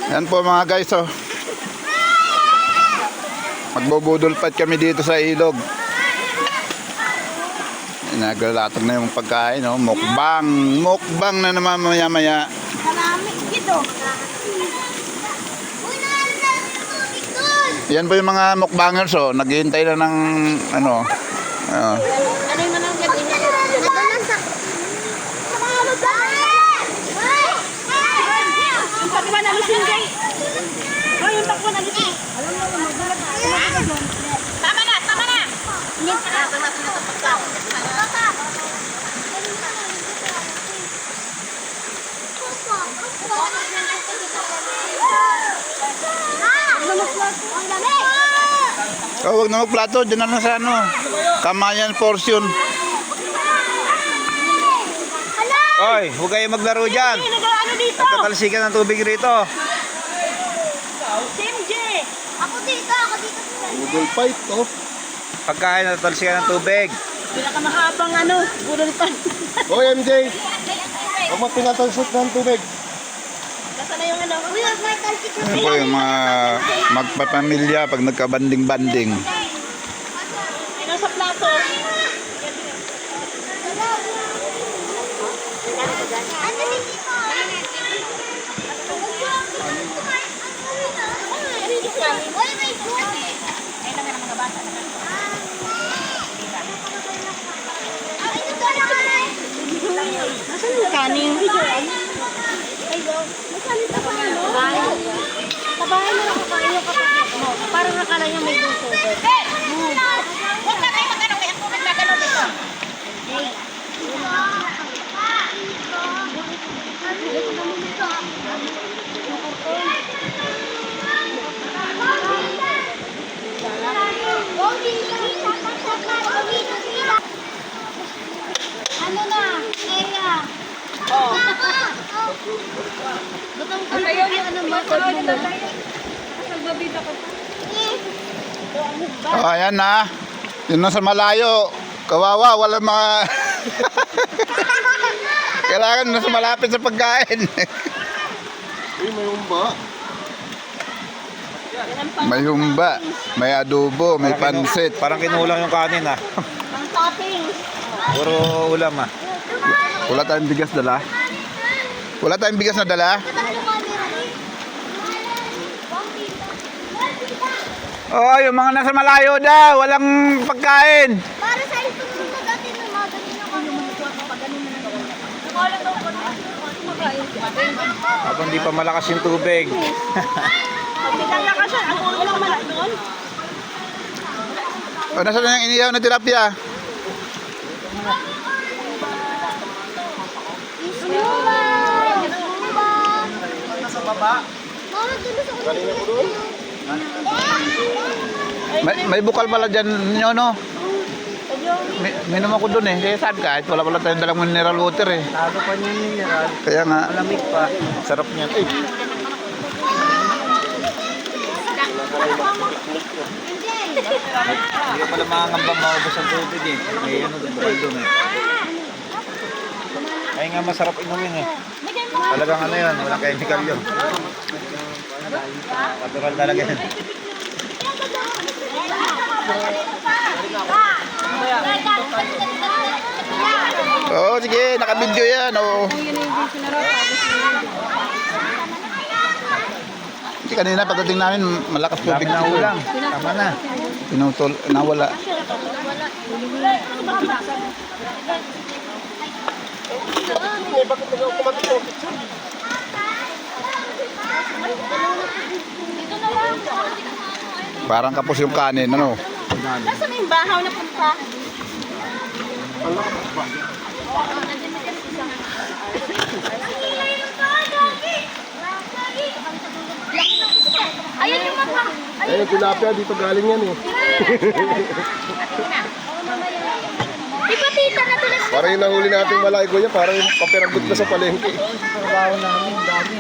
Yan po mga guys, oh. Magbubudol fight kami dito sa ilog. Naglalatag na yung pagkain, oh. Mukbang. Mukbang na naman maya-maya. Marami dito. Yan po yung mga mukbangers, oh. Naghihintay na ng ano. Ano yung manang gabi? Ito lang sa... Sa mga lugar! Yung takwa na lusin guys! Yung takwa na lusin! Tama na! Tama na! Oh, huwag na magplato. Diyan na lang sa ano. Kamayan portion. Oy, huwag kayo maglaro dyan. Ano dito? Nagtatalsikan ng tubig rito. MJ! Ako dito! Ako dito! Budol fight, oh. Pagkain, nagtatalsikan ng tubig. Pinakamahabang ano, budol pa. Hoy, MJ. Huwag mo pinatalsik ng tubig. Nasaan na yung ano? Uy, wag may talsik na Yan po yung mga magpapamilya pag nagkabanding-banding. Ano sa plato? Ano dito? Uy, may goat! Ay, lang mga bata. Nasaan yung kaning? Ay, go. Masalit ako ano? Tabahan mo lang kakain yung kapatid mo. Parang nakala niya may gusto. Huwag na kayo mag-ano kaya kung nagkagano dito. Hey. Ano na? Kaya. Oh. Ayaw niya ano mo. Oh, ayan na. Yun na sa malayo. Kawawa, wala mga... Kailangan na sa malapit sa pagkain. May humba. May humba, may adobo, may pansit. Parang kinulang yung kanin ah. Ang topping. Puro ulam ah. Wala tayong bigas dala. Wala tayong bigas na dala. Oh, yung mga nasa malayo daw, walang pagkain. Para sa itong dito dati na madali na kami. Habang di pa malakas yung tubig. Pagbigang lakas siya. Ang ulo lang malaki doon. O, nasa na yung iniyaw na tilapia? Isluba! Isluba! Nasa baba. Mama, tulos ako Galing ako doon. May bukal pala dyan nyo, no? Minom ako dun eh. Kaya saan kahit wala pala tayong dalang mineral water eh. Lalo pa niya mineral. Kaya nga, Malamig pa. sarap niyan. Eh, Hindi ka pala makakamba maubos ang tubig eh. May ano doon doon eh. Ay nga masarap inumin eh. Talagang ano yun, walang chemical yun. Natural talaga yun. Oo, sige, naka-video yan. Oo. Kasi kanina pagdating namin, malakas tubig na ulang. Tama na. Pinutol, nawala. Bakit nag-automatic? Parang kapos yung kanin, ano? Nasaan na yung bahaw na punta? Ayun yung mapa. Ayun, tilapia. Dito galing yan eh. Di ba tita na tulis? Parang yung nahuli nating malay ko niya. Parang yung papiragot na sa palengke. Trabaho namin, dami.